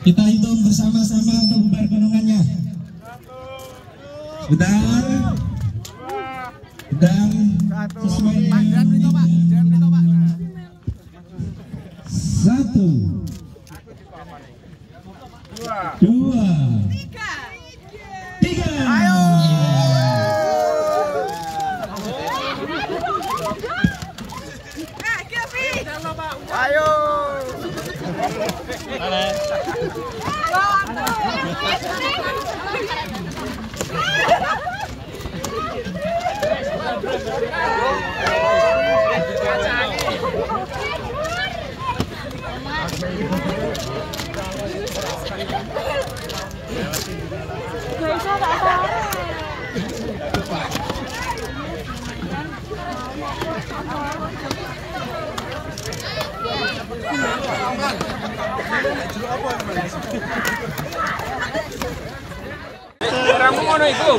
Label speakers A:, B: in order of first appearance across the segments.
A: Kita hitung bersama-sama untuk bubar gunungannya. Sebentar. Sedang sesuai dengan 1, 2, 3. Ayo.
B: Ayo.
C: Kamu ngono itu.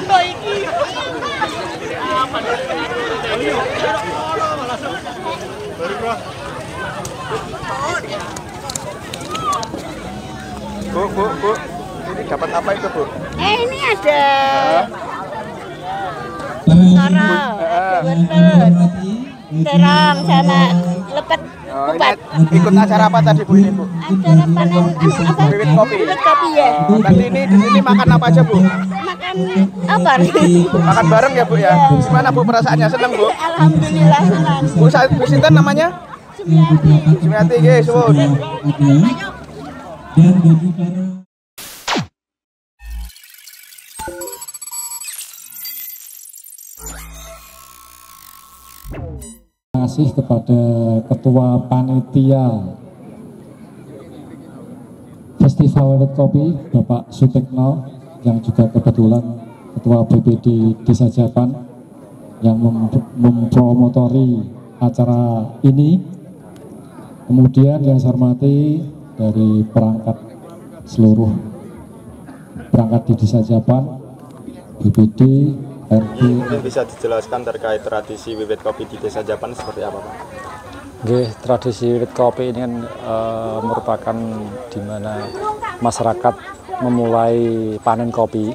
B: Bu, ini dapat apa itu, Bu?
D: Ini ada sorol, ada wortel, terong, sama lepet kupat.
B: Ikut acara apa tadi, Bu, ini, Bu?
D: Acara panen apa?
B: Bibit kopi.
D: Bibit kopi ya.
B: Tadi ini di sini makan apa aja, Bu?
D: Makan opor.
B: Makan bareng ya, Bu ya? Gimana, Bu, perasaannya? Seneng, Bu?
D: Alhamdulillah senang.
B: Bu sinten namanya? Sumiati, nggih, suwun.
A: Dan bagi para
E: terima kasih kepada Ketua Panitia Festival Wiwit Kopi Bapak Sutekno, yang juga kebetulan Ketua BPD Desa Japan yang mempromotori acara ini. Kemudian yang saya hormati dari seluruh perangkat di Desa Japan, BPD, RT.
B: Bisa dijelaskan terkait tradisi wiwit kopi di Desa Japan seperti apa, Pak?
E: Oke, tradisi wiwit kopi ini kan merupakan di mana masyarakat memulai panen kopi,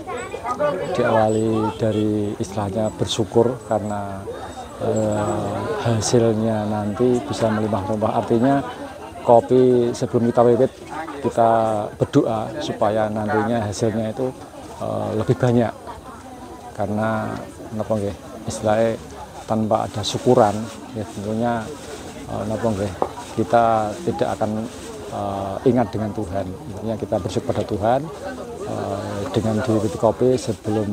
E: diawali dari istilahnya bersyukur karena hasilnya nanti bisa melimpah-ruah. Artinya kopi sebelum kita wiwit, kita berdoa supaya nantinya hasilnya itu lebih banyak, karena napa nggih istilahnya tanpa ada syukuran ya tentunya napa nggih kita tidak akan ingat dengan Tuhan. Intinya kita bersyukur pada Tuhan dengan diwiwiti kopi. Sebelum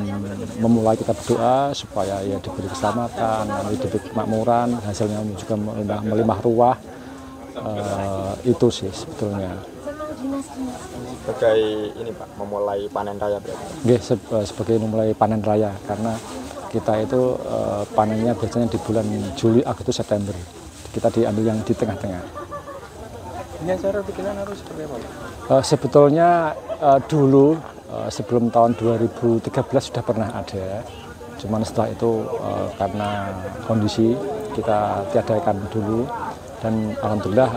E: memulai kita berdoa supaya ya diberi keselamatan, nanti diberi kemakmuran, hasilnya juga melimpah ruah. Itu sih sebetulnya.
B: Sebagai ini, Pak, memulai panen raya berarti?
E: Nggih, sebagai memulai panen raya, karena kita itu panennya biasanya di bulan Juli, Agustus, September. Kita diambil yang di tengah-tengah.
B: Ini acara bikinan harus seperti apa, Pak?
E: Sebetulnya dulu sebelum tahun 2013 sudah pernah ada, cuman setelah itu karena kondisi kita tiadakan dulu. Dan alhamdulillah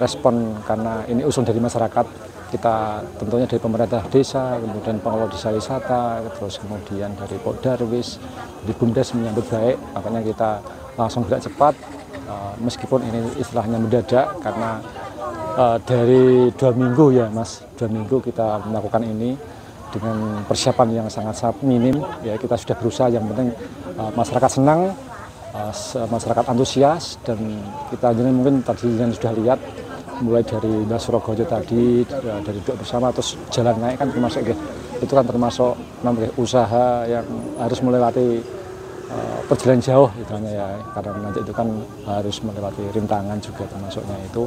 E: respon karena ini usul dari masyarakat, kita tentunya dari pemerintah desa, kemudian pengelola desa wisata, terus kemudian dari Pak Darwis, di Bumdes menyambut baik, makanya kita langsung gerak cepat, meskipun ini istilahnya mendadak karena dari 2 minggu ya Mas, 2 minggu kita melakukan ini dengan persiapan yang sangat-sangat minim ya. Kita sudah berusaha, yang penting masyarakat senang, masyarakat antusias, dan kita jadi mungkin tadi yang sudah lihat mulai dari Mbak Surabaya tadi, dari doa bersama, terus jalan naik kan termasuk itu kan termasuk usaha yang harus melewati perjalanan jauh istilahnya ya, karena nanti itu kan harus melewati rintangan juga termasuknya itu.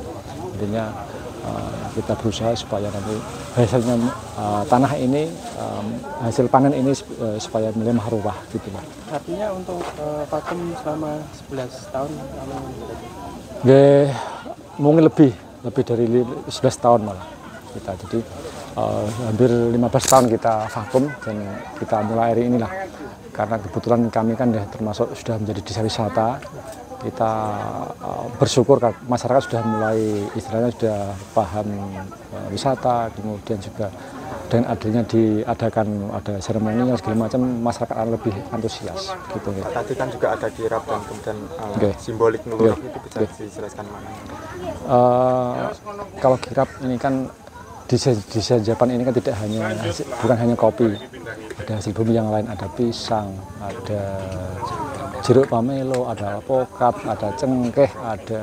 E: Intinya kita berusaha supaya nanti hasilnya tanah ini, hasil panen ini supaya melimpah ruah gitu, Pak.
F: Artinya untuk vakum selama 11 tahun
E: mungkin lebih dari 11 tahun malah kita. Jadi hampir 15 tahun kita vakum, dan kita mulai hari inilah karena kebetulan kami kan ya termasuk sudah menjadi desa wisata. kita bersyukur masyarakat sudah mulai istilahnya sudah paham wisata, kemudian juga dengan adanya diadakan ada seremonial segala macam, masyarakat akan lebih antusias gitu ya.
B: Tadi kan juga ada kirap dan kemudian simbolik ngeluruk itu bisa dijelaskan mana?
E: Kalau kirap ini kan di Japan ini kan tidak hanya bukan hanya kopi, ada hasil bumi yang lain, ada pisang, ada jeruk pamelo, ada alpukat, ada cengkeh, ada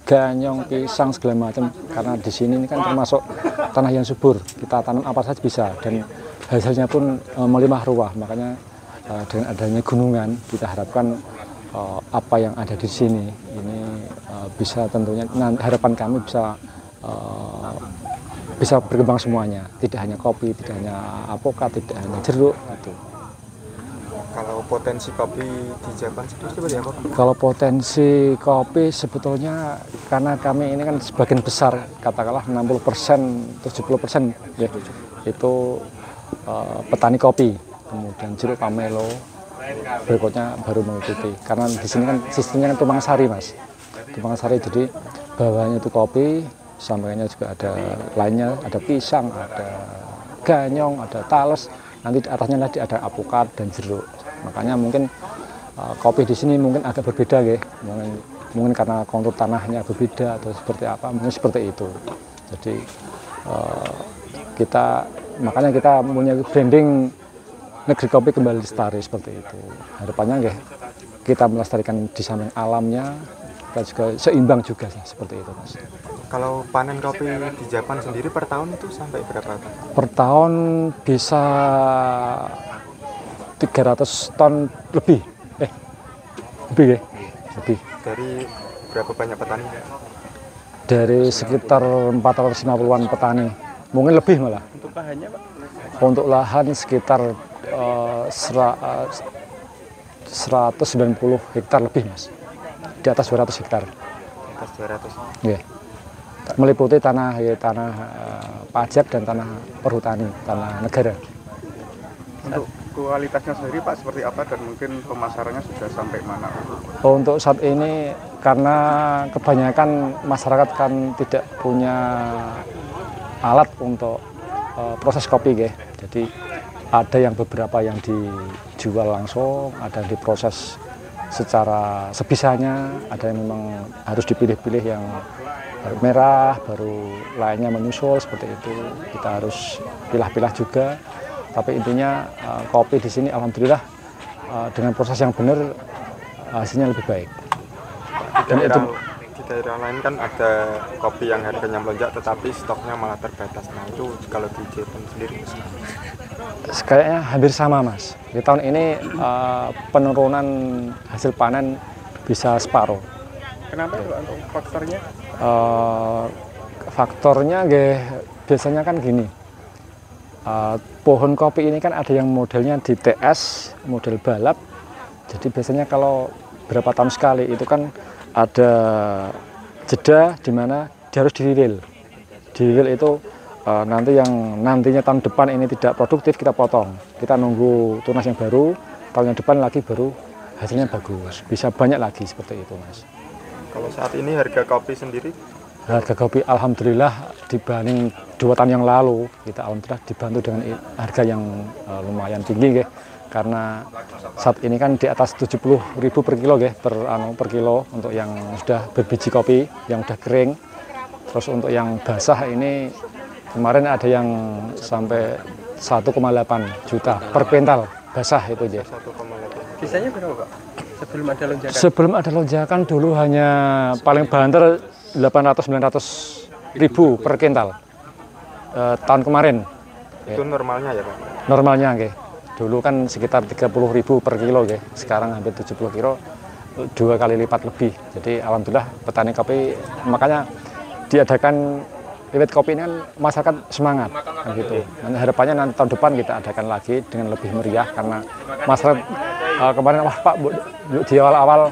E: ganyong, pisang segala macam. Karena di sini ini kan termasuk tanah yang subur, kita tanam apa saja bisa dan hasilnya pun melimpah ruah. Makanya dengan adanya gunungan kita harapkan apa yang ada di sini ini bisa tentunya harapan kami bisa berkembang semuanya, tidak hanya kopi, tidak hanya alpukat, tidak hanya jeruk gitu.
B: Kalau potensi kopi di Japan sendiri seperti apa?
E: Kalau potensi kopi sebetulnya karena kami ini kan sebagian besar katakanlah 60%, 70% ya, itu petani kopi, kemudian jeruk pamelo, berikutnya baru mengikuti. Karena di sini kan sistemnya kan tumpang sari mas, tumpang sari, jadi bawahnya itu kopi, sampingnya juga ada lainnya, ada pisang, ada ganyong, ada talas, nanti di atasnya lagi ada alpukat dan jeruk. Makanya mungkin kopi di sini mungkin agak berbeda ya, mungkin karena kontur tanahnya berbeda atau seperti apa, mungkin seperti itu. Jadi makanya kita punya branding negeri kopi kembali lestari seperti itu. Harapannya ya kita melestarikan di samping alamnya, kita juga seimbang juga seperti itu mas.
B: Kalau panen kopi di Japan sendiri per tahun itu sampai berapa?
E: Per tahun bisa 300 ton lebih, lebih ya, lebih.
B: Dari berapa banyak petani?
E: Dari sekitar 450-an petani, mungkin lebih malah.
F: Untuk lahannya Pak?
E: Untuk lahan sekitar 190 hektar lebih mas, di atas 200 hektar.
B: Di atas 200?
E: Ya. Meliputi tanah pajak dan tanah perhutani, tanah negara.
F: Untuk kualitasnya sendiri Pak seperti apa dan mungkin pemasarannya sudah sampai mana?
E: Untuk saat ini karena kebanyakan masyarakat kan tidak punya alat untuk proses kopi ya. Jadi ada yang beberapa yang dijual langsung, ada yang diproses secara sebisanya, ada yang memang harus dipilih-pilih yang merah, baru lainnya menyusul seperti itu. Kita harus pilah-pilah juga. Tapi intinya kopi di sini alhamdulillah dengan proses yang benar hasilnya lebih baik.
B: Di daerah lain kan ada kopi yang harganya melonjak tetapi stoknya malah terbatas. Nah itu kalau di Japan sendiri
E: kayaknya hampir sama mas. Di tahun ini penurunan hasil panen bisa separuh.
F: Kenapa Pak untuk faktornya?
E: Faktornya biasanya kan gini. Pohon kopi ini kan ada yang modelnya di TS, model balap. Jadi biasanya kalau berapa tahun sekali itu kan ada jeda di mana dia harus dirilil. Dirilil itu nantinya tahun depan ini tidak produktif kita potong. Kita nunggu tunas yang baru, tahun yang depan lagi baru hasilnya bagus. Bisa banyak lagi seperti itu mas.
B: Kalau saat ini harga kopi sendiri?
E: Harga kopi alhamdulillah dibanding 2 tahun yang lalu kita alhamdulillah dibantu dengan harga yang lumayan tinggi ya. Karena saat ini kan di atas 70.000 per kilo ya, per kilo untuk yang sudah berbiji kopi yang sudah kering. Terus untuk yang basah ini kemarin ada yang sampai 1,8 juta per kuintal basah itu aja.
F: Sisanya berapa Pak? Sebelum ada lonjakan?
E: Sebelum ada lonjakan dulu hanya paling banter 800-900 ribu per kuintal tahun kemarin.
B: Itu normalnya ya Pak?
E: Normalnya okay. Dulu kan sekitar 30.000 per kilo okay. Sekarang hampir 70 kilo, 2 kali lipat lebih. Jadi alhamdulillah petani kopi, makanya diadakan Wiwit Kopi ini kan masyarakat semangat gitu. Dan harapannya nanti tahun depan kita adakan lagi dengan lebih meriah karena masyarakat kemarin wah Pak di awal-awal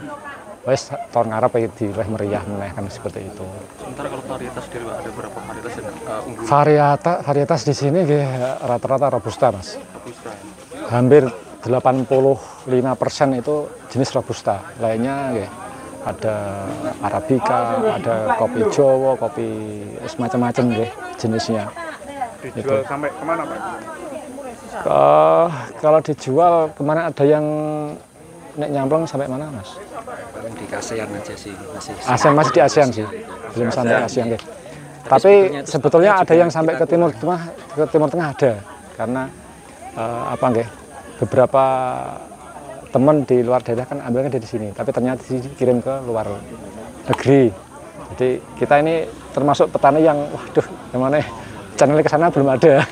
E: wes tahun ngarep di lebih meriah menaikkan seperti itu.
F: Sementara kalau varietas sendiri ada berapa varietas yang unggul?
E: Varietas di sini rata-rata robusta mas.
F: Robusta.
E: Hampir 85% itu jenis robusta, lainnya ada Arabica, ada kopi Jawa, kopi semacam-macam deh jenisnya.
F: Dijual sampai kemana Pak?
E: Kalau dijual kemana ada yang nek nyamplung sampai mana Mas?
C: Paling di ASEAN aja sih,
E: ASEAN, masih di ASEAN sih, belum sampai ASEAN deh. Tapi sebetulnya ada yang sampai ke Timur Tengah ada, karena apa nggih, beberapa teman di luar daerah kan ambilnya dari sini, tapi ternyata dikirim ke luar negeri. Jadi kita ini termasuk petani yang, waduh, gimana ya, channelnya ke sana belum ada.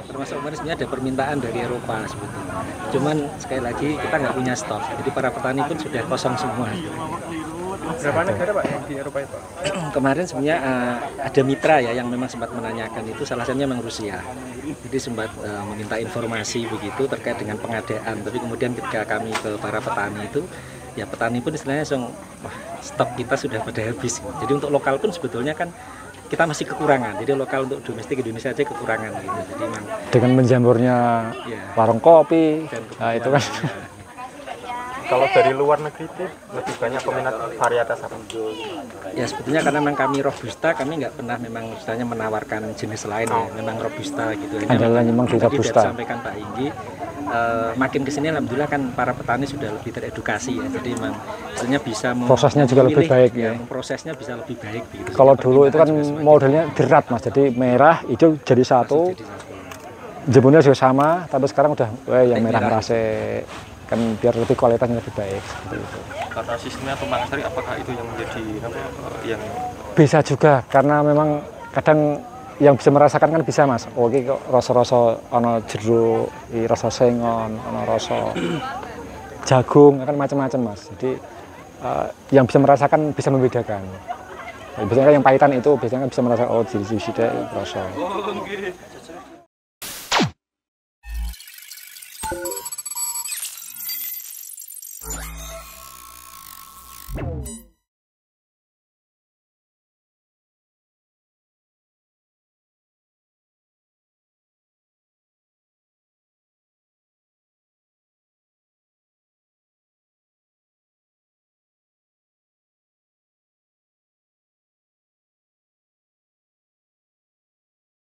C: Termasuk kemarin sebenarnya ada permintaan dari Eropa sebetulnya. Cuman sekali lagi kita nggak punya stok, jadi para petani pun sudah kosong semua.
F: Berapa negara Pak yang di Eropa itu?
C: Kemarin sebenarnya ada mitra ya yang memang sempat menanyakan itu, salah satunya memang Rusia. Jadi sempat meminta informasi begitu terkait dengan pengadaan. Tapi kemudian ketika kami ke para petani itu, ya petani pun istilahnya langsung, wah, stok kita sudah pada habis. Jadi untuk lokal pun sebetulnya kan kita masih kekurangan. Jadi lokal untuk domestik Indonesia aja kekurangan gitu. Jadi memang
E: Dengan menjamurnya warung kopi, nah itu kan.
B: Kalau dari luar negeri itu lebih banyak peminat varietas apa?
C: ya sebetulnya karena memang kami Robusta, kami nggak pernah memang istilahnya menawarkan jenis lain ya. Memang Robusta gitu.
E: Andalan memang di Robusta.
C: Tadi disampaikan Pak Inggi, makin kesini alhamdulillah kan para petani sudah lebih teredukasi ya. Jadi memang istilahnya bisa
E: Prosesnya juga lebih baik ya.
C: Prosesnya bisa lebih baik gitu.
E: Kalau dulu itu kan modelnya dirat Mas, jadi merah, hijau jadi satu. Jemurnya juga sama, tapi sekarang udah yang merah merase kan biar lebih kualitasnya lebih baik seperti itu.
B: Karena sistemnya tumpang sari, apakah itu yang menjadi apa yang
E: Bisa juga karena memang kadang yang bisa merasakan kan bisa Mas. Oh iki kok rasa-rasa ana jeruk, rasa sengon, ana rasa jagung, kan macam-macam Mas. Jadi yang bisa merasakan bisa membedakan. Biasanya yang pahitan itu biasanya bisa merasakan oh jadi sushi rasa.